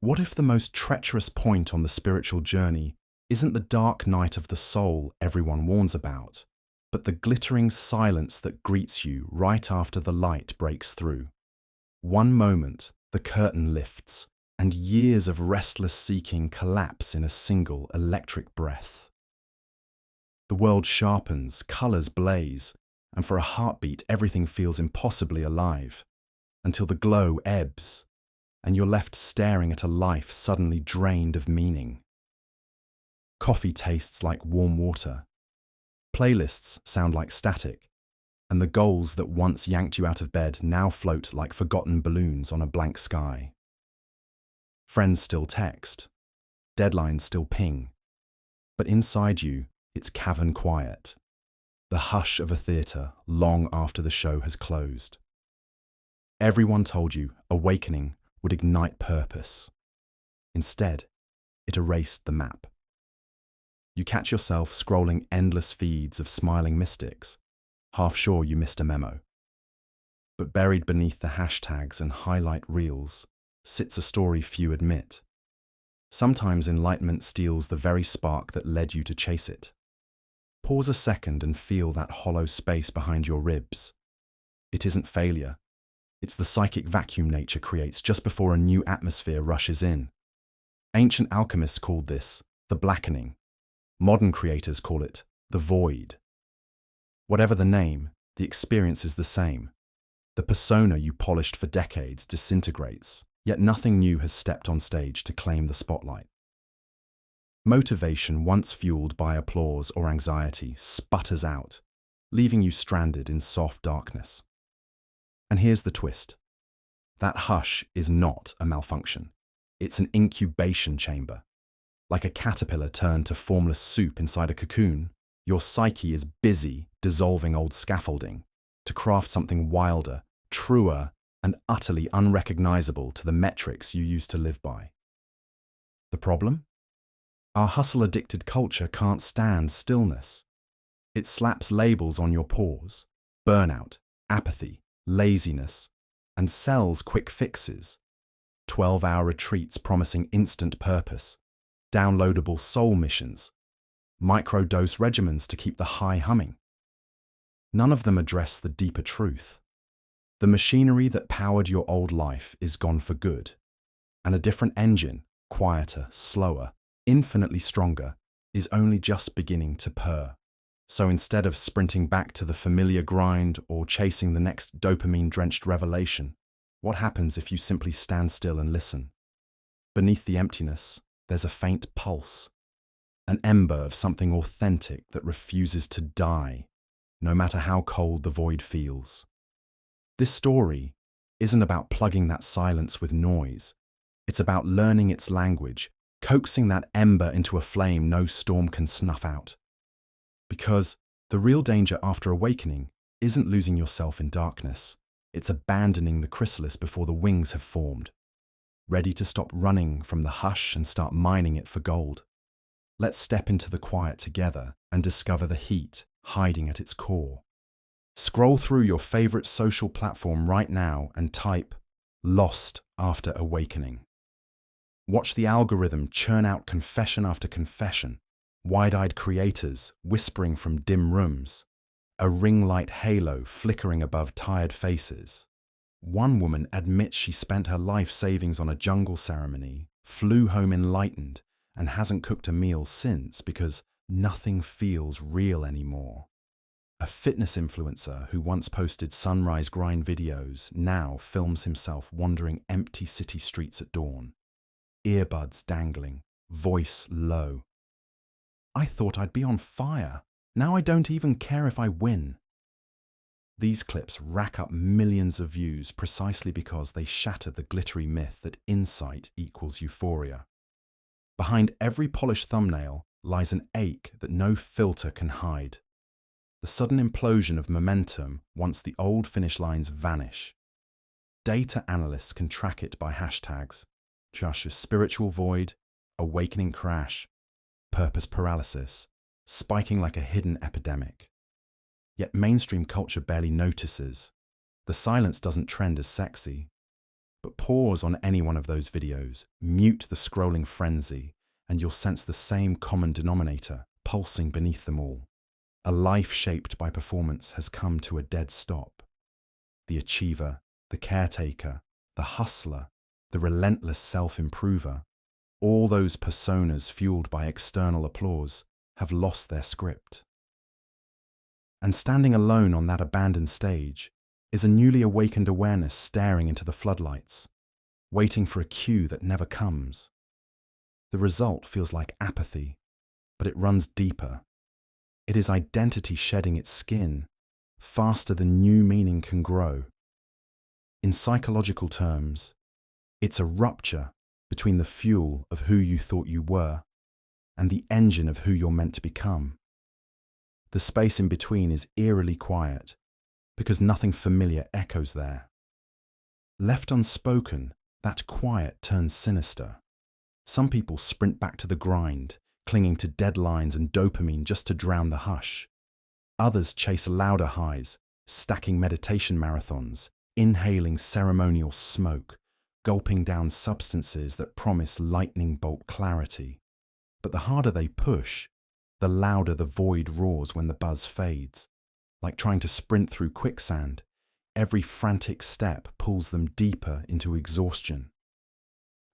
What if the most treacherous point on the spiritual journey isn't the dark night of the soul everyone warns about, but the glittering silence that greets you right after the light breaks through? One moment, the curtain lifts, and years of restless seeking collapse in a single electric breath. The world sharpens, colors blaze, and for a heartbeat everything feels impossibly alive, until the glow ebbs, and you're left staring at a life suddenly drained of meaning. Coffee tastes like warm water. Playlists sound like static, and the goals that once yanked you out of bed now float like forgotten balloons on a blank sky. Friends still text, deadlines still ping, but inside you, it's cavern quiet, the hush of a theatre long after the show has closed. Everyone told you awakening would ignite purpose. Instead, it erased the map. You catch yourself scrolling endless feeds of smiling mystics, half sure you missed a memo. But buried beneath the hashtags and highlight reels sits a story few admit. Sometimes enlightenment steals the very spark that led you to chase it. Pause a second and feel that hollow space behind your ribs. It isn't failure. It's the psychic vacuum nature creates just before a new atmosphere rushes in. Ancient alchemists called this the blackening. Modern creators call it the void. Whatever the name, the experience is the same. The persona you polished for decades disintegrates, yet nothing new has stepped on stage to claim the spotlight. Motivation, once fueled by applause or anxiety, sputters out, leaving you stranded in soft darkness. And here's the twist. That hush is not a malfunction. It's an incubation chamber. Like a caterpillar turned to formless soup inside a cocoon, your psyche is busy dissolving old scaffolding to craft something wilder, truer, and utterly unrecognizable to the metrics you used to live by. The problem? Our hustle-addicted culture can't stand stillness. It slaps labels on your pause: burnout, apathy, laziness, and sells quick fixes. 12-hour retreats promising instant purpose, downloadable soul missions, microdose regimens to keep the high humming. None of them address the deeper truth. The machinery that powered your old life is gone for good, and a different engine, quieter, slower, infinitely stronger, is only just beginning to purr. So instead of sprinting back to the familiar grind or chasing the next dopamine-drenched revelation, what happens if you simply stand still and listen? Beneath the emptiness, there's a faint pulse, an ember of something authentic that refuses to die, no matter how cold the void feels. This story isn't about plugging that silence with noise. It's about learning its language, coaxing that ember into a flame no storm can snuff out. Because the real danger after awakening isn't losing yourself in darkness. It's abandoning the chrysalis before the wings have formed, ready to stop running from the hush and start mining it for gold. Let's step into the quiet together and discover the heat hiding at its core. Scroll through your favorite social platform right now and type "Lost After Awakening." Watch the algorithm churn out confession after confession, wide-eyed creators whispering from dim rooms, a ring light halo flickering above tired faces. One woman admits she spent her life savings on a jungle ceremony, flew home enlightened, and hasn't cooked a meal since because nothing feels real anymore. A fitness influencer who once posted sunrise grind videos now films himself wandering empty city streets at dawn, earbuds dangling, voice low. I thought I'd be on fire. Now I don't even care if I win. These clips rack up millions of views precisely because they shatter the glittery myth that insight equals euphoria. Behind every polished thumbnail lies an ache that no filter can hide. The sudden implosion of momentum once the old finish lines vanish. Data analysts can track it by hashtags: Josh's spiritual void, awakening crash, purpose paralysis, spiking like a hidden epidemic. Yet mainstream culture barely notices. The silence doesn't trend as sexy. But pause on any one of those videos, mute the scrolling frenzy, and you'll sense the same common denominator pulsing beneath them all. A life shaped by performance has come to a dead stop. The achiever, the caretaker, the hustler, the relentless self-improver, all those personas fueled by external applause have lost their script. And standing alone on that abandoned stage is a newly awakened awareness staring into the floodlights, waiting for a cue that never comes. The result feels like apathy, but it runs deeper. It is identity shedding its skin, faster than new meaning can grow. In psychological terms, it's a rupture between the fuel of who you thought you were and the engine of who you're meant to become. The space in between is eerily quiet because nothing familiar echoes there. Left unspoken, that quiet turns sinister. Some people sprint back to the grind, clinging to deadlines and dopamine just to drown the hush. Others chase louder highs, stacking meditation marathons, inhaling ceremonial smoke, gulping down substances that promise lightning bolt clarity. But the harder they push, the louder the void roars when the buzz fades. Like trying to sprint through quicksand, every frantic step pulls them deeper into exhaustion.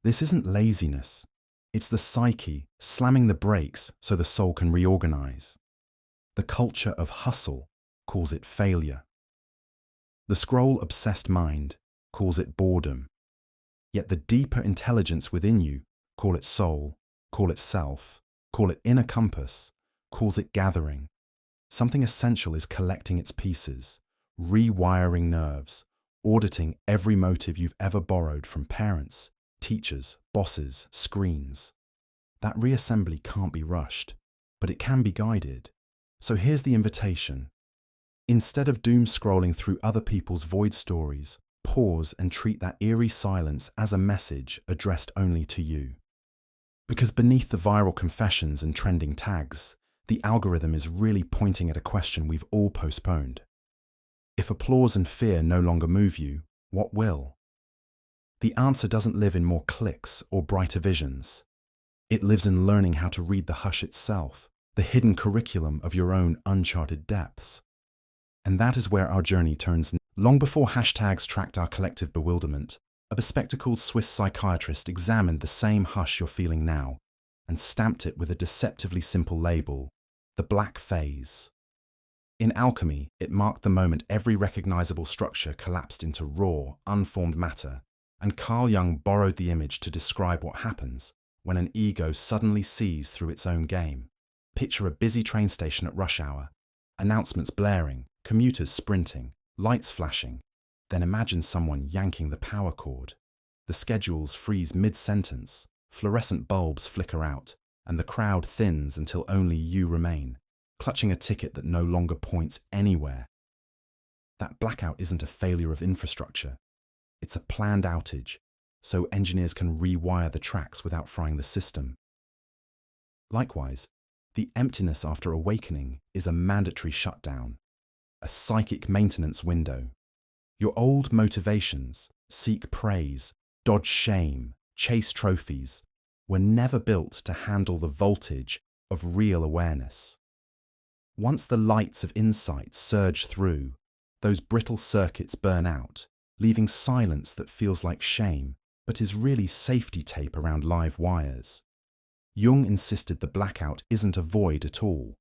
This isn't laziness. It's the psyche slamming the brakes so the soul can reorganize. The culture of hustle calls it failure. The scroll-obsessed mind calls it boredom. Yet the deeper intelligence within you, call it soul, call it self, call it inner compass, calls it gathering. Something essential is collecting its pieces, rewiring nerves, auditing every motive you've ever borrowed from parents, teachers, bosses, screens. That reassembly can't be rushed, but it can be guided. So here's the invitation. Instead of doom scrolling through other people's void stories, pause and treat that eerie silence as a message addressed only to you. Because beneath the viral confessions and trending tags, the algorithm is really pointing at a question we've all postponed. If applause and fear no longer move you, what will? The answer doesn't live in more clicks or brighter visions. It lives in learning how to read the hush itself, the hidden curriculum of your own uncharted depths. And that is where our journey turns. Long before hashtags tracked our collective bewilderment, a bespectacled Swiss psychiatrist examined the same hush you're feeling now and stamped it with a deceptively simple label, the black phase. In alchemy, it marked the moment every recognizable structure collapsed into raw, unformed matter, and Carl Jung borrowed the image to describe what happens when an ego suddenly sees through its own game. Picture a busy train station at rush hour, announcements blaring, commuters sprinting, lights flashing. Then imagine someone yanking the power cord. The schedules freeze mid-sentence, fluorescent bulbs flicker out, and the crowd thins until only you remain, clutching a ticket that no longer points anywhere. That blackout isn't a failure of infrastructure. It's a planned outage, so engineers can rewire the tracks without frying the system. Likewise, the emptiness after awakening is a mandatory shutdown, a psychic maintenance window. Your old motivations, seek praise, dodge shame, chase trophies, were never built to handle the voltage of real awareness. Once the lights of insight surge through, those brittle circuits burn out, leaving silence that feels like shame, but is really safety tape around live wires. Jung insisted the blackout isn't a void at all.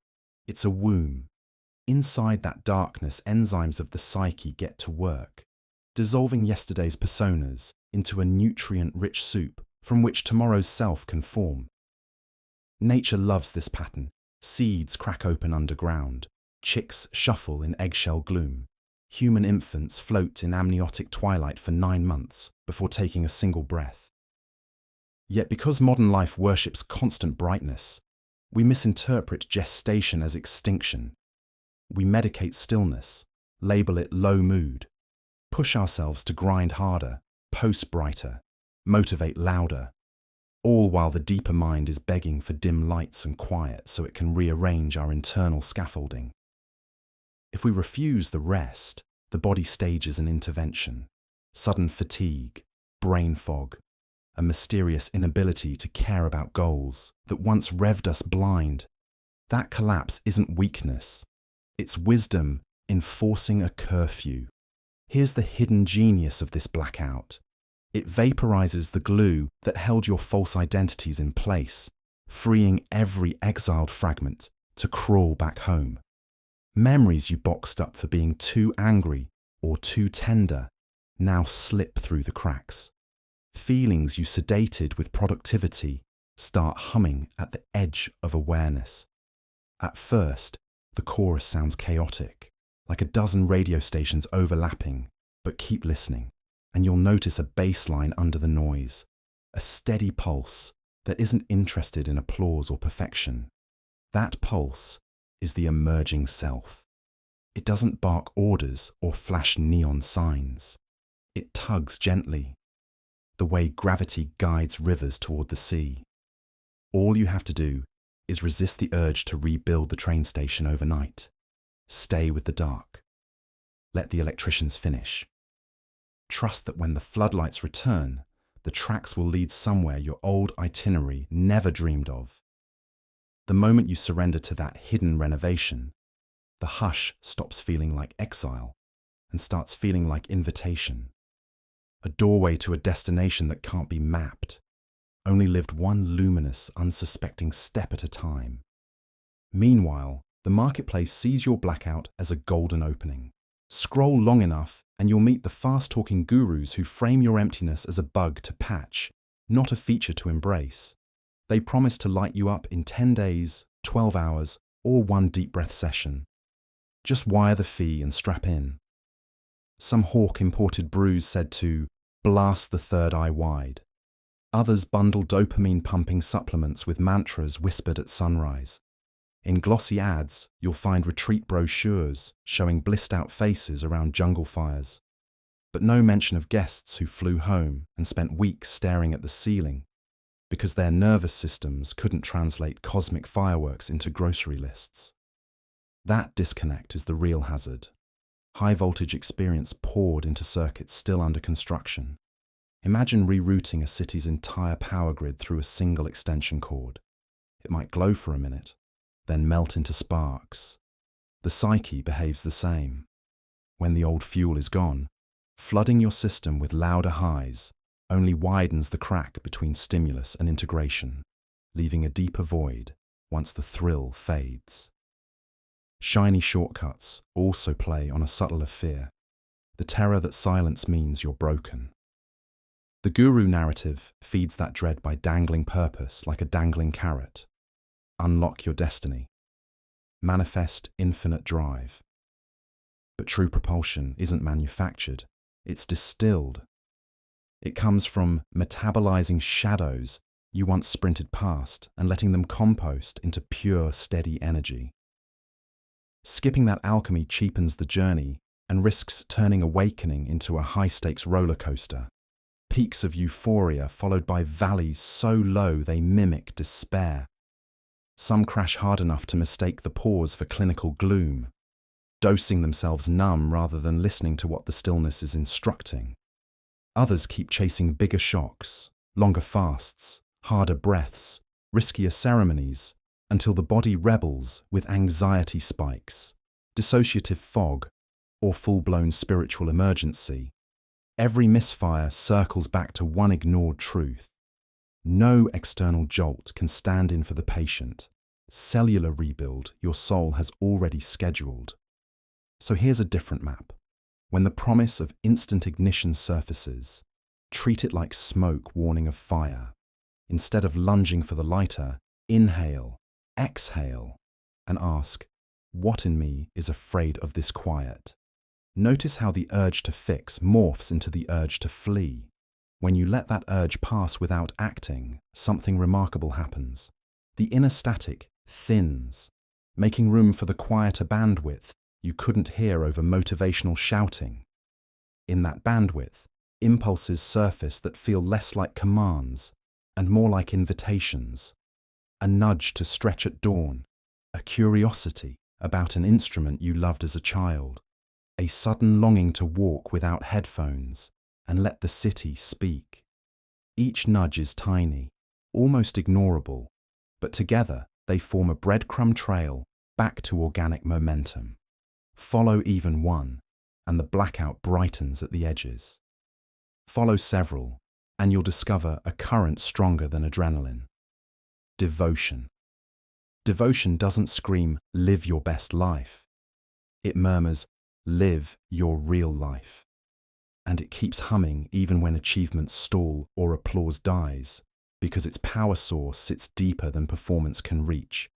It's a womb. Inside that darkness, enzymes of the psyche get to work, dissolving yesterday's personas into a nutrient-rich soup from which tomorrow's self can form. Nature loves this pattern. Seeds crack open underground. Chicks shuffle in eggshell gloom. Human infants float in amniotic twilight for 9 months before taking a single breath. Yet because modern life worships constant brightness, we misinterpret gestation as extinction. We medicate stillness, label it low mood, push ourselves to grind harder, post brighter, motivate louder, all while the deeper mind is begging for dim lights and quiet so it can rearrange our internal scaffolding. If we refuse the rest, the body stages an intervention, sudden fatigue, brain fog, a mysterious inability to care about goals that once revved us blind. That collapse isn't weakness, it's wisdom enforcing a curfew. Here's the hidden genius of this blackout. It vaporizes the glue that held your false identities in place, freeing every exiled fragment to crawl back home. Memories you boxed up for being too angry or too tender now slip through the cracks. Feelings you sedated with productivity start humming at the edge of awareness. At first, the chorus sounds chaotic, like a dozen radio stations overlapping, but keep listening, and you'll notice a bass line under the noise, a steady pulse that isn't interested in applause or perfection. That pulse is the emerging self. It doesn't bark orders or flash neon signs. It tugs gently, the way gravity guides rivers toward the sea. All you have to do is resist the urge to rebuild the train station overnight. Stay with the dark. Let the electricians finish. Trust that when the floodlights return, the tracks will lead somewhere your old itinerary never dreamed of. The moment you surrender to that hidden renovation, the hush stops feeling like exile and starts feeling like invitation. A doorway to a destination that can't be mapped, only lived one luminous, unsuspecting step at a time. Meanwhile, the marketplace sees your blackout as a golden opening. Scroll long enough and you'll meet the fast-talking gurus who frame your emptiness as a bug to patch, not a feature to embrace. They promise to light you up in 10 days, 12 hours, or one deep breath session. Just wire the fee and strap in. Some hawk-imported brews said to blast the third eye wide. Others bundle dopamine-pumping supplements with mantras whispered at sunrise. In glossy ads, you'll find retreat brochures showing blissed-out faces around jungle fires, but no mention of guests who flew home and spent weeks staring at the ceiling because their nervous systems couldn't translate cosmic fireworks into grocery lists. That disconnect is the real hazard. High-voltage experience poured into circuits still under construction. Imagine rerouting a city's entire power grid through a single extension cord. It might glow for a minute, then melt into sparks. The psyche behaves the same. When the old fuel is gone, flooding your system with louder highs only widens the crack between stimulus and integration, leaving a deeper void once the thrill fades. Shiny shortcuts also play on a subtler fear, the terror that silence means you're broken. The guru narrative feeds that dread by dangling purpose like a dangling carrot. Unlock your destiny. Manifest infinite drive. But true propulsion isn't manufactured, it's distilled. It comes from metabolizing shadows you once sprinted past and letting them compost into pure, steady energy. Skipping that alchemy cheapens the journey and risks turning awakening into a high-stakes roller coaster. Peaks of euphoria followed by valleys so low they mimic despair. Some crash hard enough to mistake the pause for clinical gloom, dosing themselves numb rather than listening to what the stillness is instructing. Others keep chasing bigger shocks, longer fasts, harder breaths, riskier ceremonies, until the body rebels with anxiety spikes, dissociative fog, or full-blown spiritual emergency. Every misfire circles back to one ignored truth. No external jolt can stand in for the patient. Cellular rebuild your soul has already scheduled. So here's a different map. When the promise of instant ignition surfaces, treat it like smoke warning of fire. Instead of lunging for the lighter, inhale, exhale, and ask, what in me is afraid of this quiet? Notice how the urge to fix morphs into the urge to flee. When you let that urge pass without acting, something remarkable happens. The inner static thins, making room for the quieter bandwidth you couldn't hear over motivational shouting. In that bandwidth, impulses surface that feel less like commands and more like invitations. A nudge to stretch at dawn, a curiosity about an instrument you loved as a child, a sudden longing to walk without headphones, and let the city speak. Each nudge is tiny, almost ignorable, but together they form a breadcrumb trail back to organic momentum. Follow even one, and the blackout brightens at the edges. Follow several, and you'll discover a current stronger than adrenaline. Devotion. Devotion doesn't scream, "Live your best life." It murmurs, "Live your real life." And it keeps humming even when achievements stall or applause dies, because its power source sits deeper than performance can reach.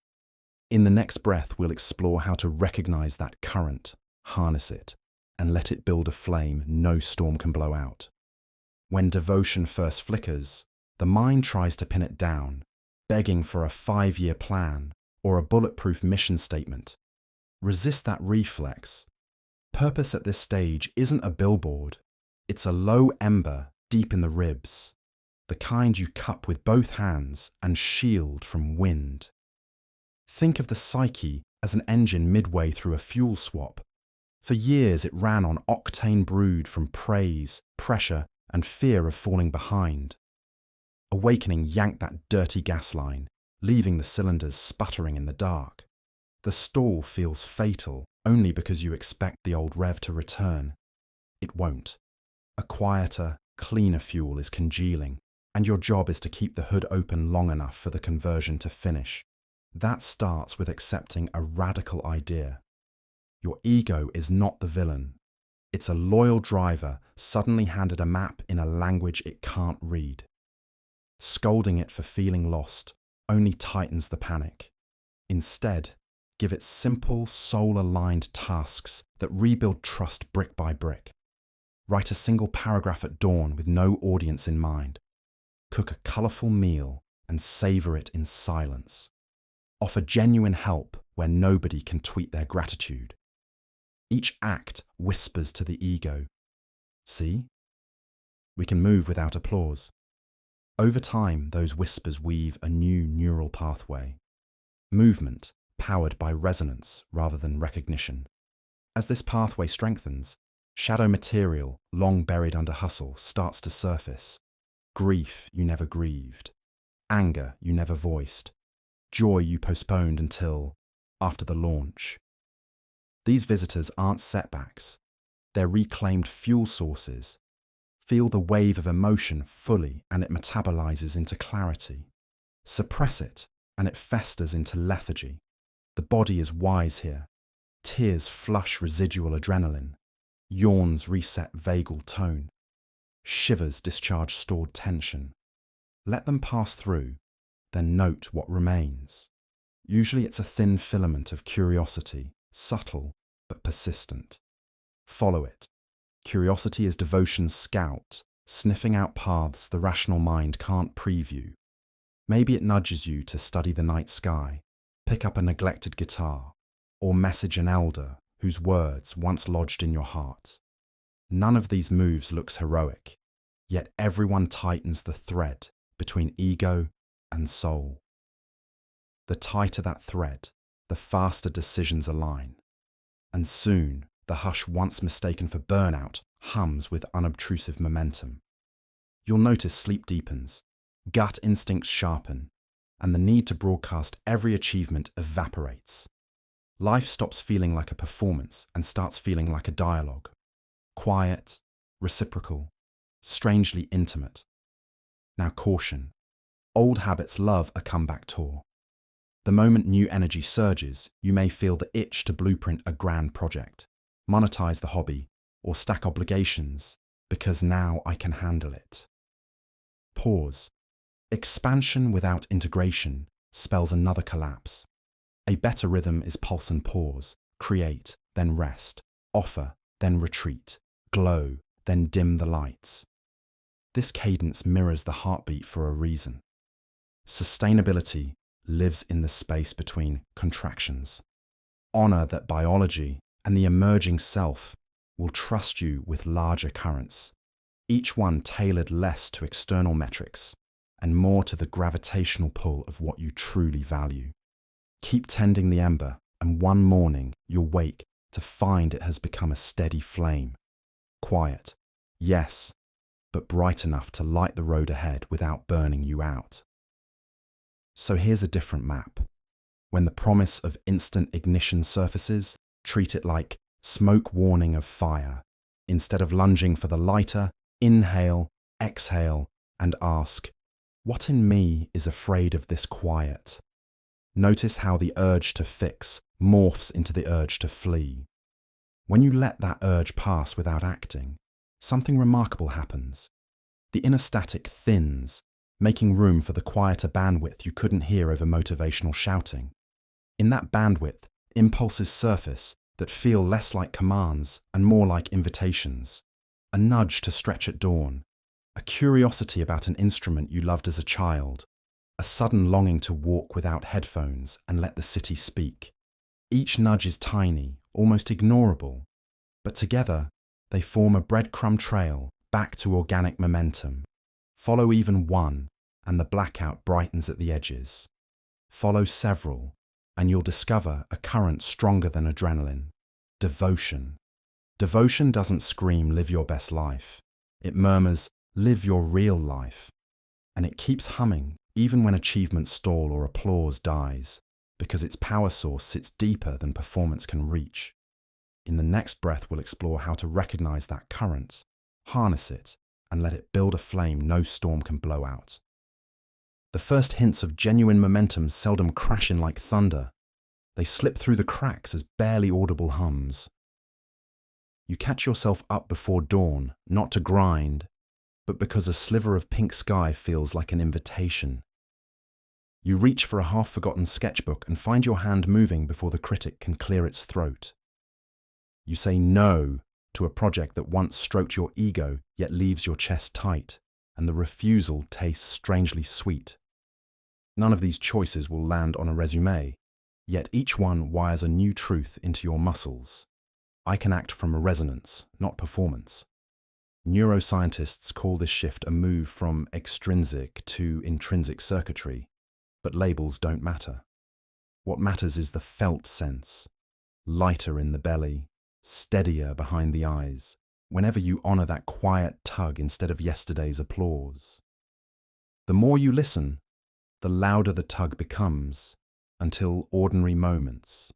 In the next breath, we'll explore how to recognize that current, harness it, and let it build a flame no storm can blow out. When devotion first flickers, the mind tries to pin it down, begging for a 5-year plan or a bulletproof mission statement. Resist that reflex. Purpose at this stage isn't a billboard. It's a low ember deep in the ribs, the kind you cup with both hands and shield from wind. Think of the psyche as an engine midway through a fuel swap. For years it ran on octane brewed from praise, pressure, and fear of falling behind. Awakening yanked that dirty gas line, leaving the cylinders sputtering in the dark. The stall feels fatal only because you expect the old rev to return. It won't. A quieter, cleaner fuel is congealing, and your job is to keep the hood open long enough for the conversion to finish. That starts with accepting a radical idea. Your ego is not the villain. It's a loyal driver suddenly handed a map in a language it can't read. Scolding it for feeling lost only tightens the panic. Instead, give it simple, soul-aligned tasks that rebuild trust brick by brick. Write a single paragraph at dawn with no audience in mind. Cook a colourful meal and savour it in silence. Offer genuine help where nobody can tweet their gratitude. Each act whispers to the ego, "See? We can move without applause." Over time, those whispers weave a new neural pathway. Movement powered by resonance rather than recognition. As this pathway strengthens, shadow material, long buried under hustle, starts to surface. Grief you never grieved. Anger you never voiced. Joy you postponed until after the launch. These visitors aren't setbacks. They're reclaimed fuel sources. Feel the wave of emotion fully and it metabolizes into clarity. Suppress it and it festers into lethargy. The body is wise here. Tears flush residual adrenaline. Yawns reset vagal tone. Shivers discharge stored tension. Let them pass through, then note what remains. Usually it's a thin filament of curiosity, subtle but persistent. Follow it. Curiosity is devotion's scout, sniffing out paths the rational mind can't preview. Maybe it nudges you to study the night sky, pick up a neglected guitar, or message an elder whose words once lodged in your heart. None of these moves looks heroic, yet everyone tightens the thread between ego and soul. The tighter that thread, the faster decisions align. And soon, the hush once mistaken for burnout hums with unobtrusive momentum. You'll notice sleep deepens, gut instincts sharpen, and the need to broadcast every achievement evaporates. Life stops feeling like a performance and starts feeling like a dialogue. Quiet, reciprocal, strangely intimate. Now caution. Old habits love a comeback tour. The moment new energy surges, you may feel the itch to blueprint a grand project, monetize the hobby, or stack obligations, because now I can handle it. Pause. Expansion without integration spells another collapse. A better rhythm is pulse and pause, create, then rest, offer, then retreat, glow, then dim the lights. This cadence mirrors the heartbeat for a reason. Sustainability lives in the space between contractions. Honor that biology and the emerging self will trust you with larger currents, each one tailored less to external metrics and more to the gravitational pull of what you truly value. Keep tending the ember, and one morning you'll wake to find it has become a steady flame. Quiet, yes, but bright enough to light the road ahead without burning you out. So here's a different map. When the promise of instant ignition surfaces, treat it like smoke warning of fire. Instead of lunging for the lighter, inhale, exhale, and ask, what in me is afraid of this quiet? Notice how the urge to fix morphs into the urge to flee. When you let that urge pass without acting, something remarkable happens. The inner static thins, making room for the quieter bandwidth you couldn't hear over motivational shouting. In that bandwidth, impulses surface that feel less like commands and more like invitations. A nudge to stretch at dawn, a curiosity about an instrument you loved as a child, a sudden longing to walk without headphones and let the city speak. Each nudge is tiny, almost ignorable, but together they form a breadcrumb trail back to organic momentum. Follow even one, and the blackout brightens at the edges. Follow several, and you'll discover a current stronger than adrenaline. Devotion. Devotion doesn't scream, live your best life. It murmurs, live your real life. And it keeps humming, even when achievement stall or applause dies, because its power source sits deeper than performance can reach. In the next breath, we'll explore how to recognize that current, harness it, and let it build a flame no storm can blow out. The first hints of genuine momentum seldom crash in like thunder. They slip through the cracks as barely audible hums. You catch yourself up before dawn, not to grind, but because a sliver of pink sky feels like an invitation. You reach for a half-forgotten sketchbook and find your hand moving before the critic can clear its throat. You say no to a project that once stroked your ego yet leaves your chest tight, and the refusal tastes strangely sweet. None of these choices will land on a resume, yet each one wires a new truth into your muscles. I can act from a resonance, not performance. Neuroscientists call this shift a move from extrinsic to intrinsic circuitry, but labels don't matter. What matters is the felt sense, lighter in the belly, steadier behind the eyes, whenever you honor that quiet tug instead of yesterday's applause. The more you listen, the louder the tug becomes, until ordinary moments,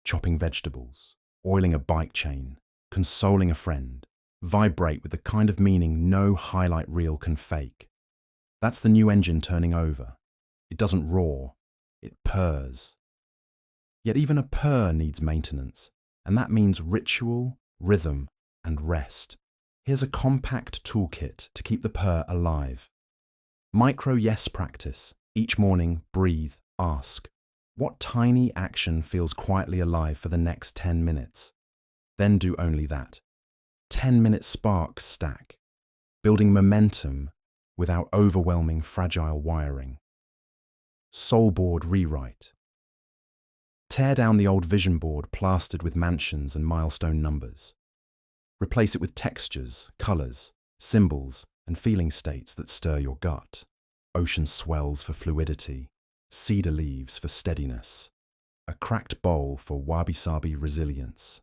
chopping vegetables, oiling a bike chain, consoling a friend, vibrate with the kind of meaning no highlight reel can fake. That's the new engine turning over. It doesn't roar, it purrs. Yet even a purr needs maintenance, and that means ritual, rhythm, and rest. Here's a compact toolkit to keep the purr alive. Micro yes practice. Each morning, breathe, ask, what tiny action feels quietly alive for the next 10 minutes? Then do only that. 10-minute sparks stack, building momentum without overwhelming fragile wiring. Soul board rewrite. Tear down the old vision board plastered with mansions and milestone numbers. Replace it with textures, colors, symbols, and feeling states that stir your gut. Ocean swells for fluidity, cedar leaves for steadiness, a cracked bowl for wabi-sabi resilience.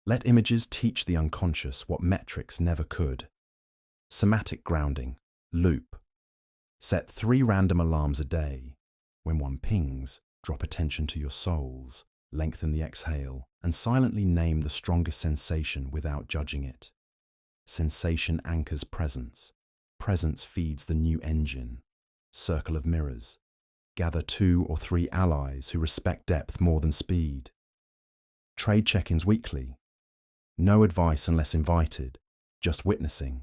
Let images teach the unconscious what metrics never could. Somatic grounding, loop. Set 3 random alarms a day. When one pings, drop attention to your soles, lengthen the exhale, and silently name the strongest sensation without judging it. Sensation anchors presence. Presence feeds the new engine. Circle of mirrors. Gather 2 or 3 allies who respect depth more than speed. Trade check-ins weekly. No advice unless invited, just witnessing.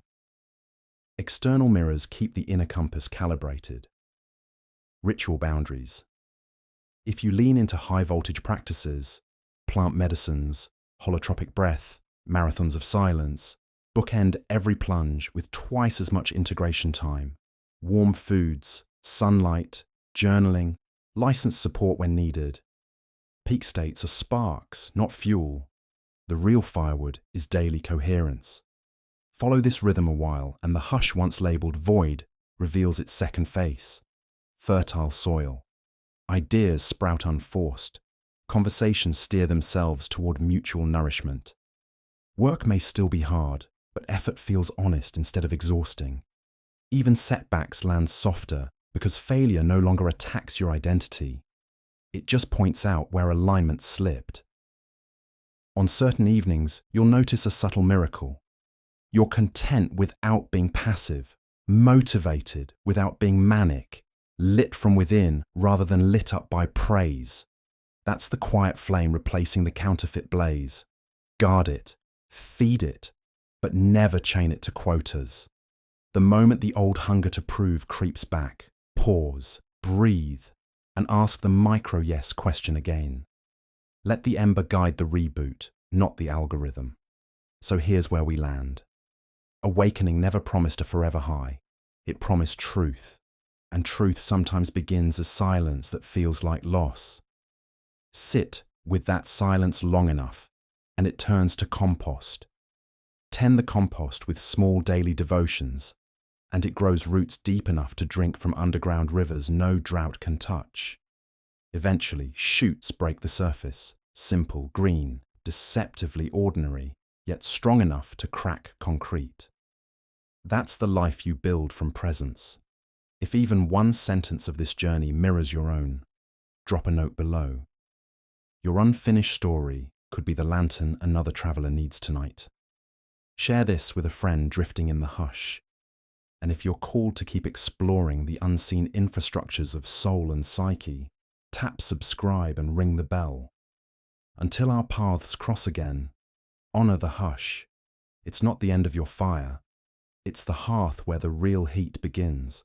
External mirrors keep the inner compass calibrated. Ritual boundaries. If you lean into high-voltage practices, plant medicines, holotropic breath, marathons of silence, bookend every plunge with twice as much integration time. Warm foods, sunlight, journaling, licensed support when needed. Peak states are sparks, not fuel. The real firewood is daily coherence. Follow this rhythm a while, and the hush once labelled void reveals its second face. Fertile soil. Ideas sprout unforced. Conversations steer themselves toward mutual nourishment. Work may still be hard, but effort feels honest instead of exhausting. Even setbacks land softer because failure no longer attacks your identity. It just points out where alignment slipped. On certain evenings, you'll notice a subtle miracle. You're content without being passive, motivated without being manic, lit from within rather than lit up by praise. That's the quiet flame replacing the counterfeit blaze. Guard it, feed it, but never chain it to quotas. The moment the old hunger to prove creeps back, pause, breathe, and ask the micro-yes question again. Let the ember guide the reboot, not the algorithm. So here's where we land. Awakening never promised a forever high. It promised truth, and truth sometimes begins as silence that feels like loss. Sit with that silence long enough, and it turns to compost. Tend the compost with small daily devotions, and it grows roots deep enough to drink from underground rivers no drought can touch. Eventually, shoots break the surface, simple, green, deceptively ordinary, yet strong enough to crack concrete. That's the life you build from presence. If even one sentence of this journey mirrors your own, drop a note below. Your unfinished story could be the lantern another traveler needs tonight. Share this with a friend drifting in the hush. And if you're called to keep exploring the unseen infrastructures of soul and psyche, tap subscribe and ring the bell. Until our paths cross again, honor the hush. It's not the end of your fire. It's the hearth where the real heat begins.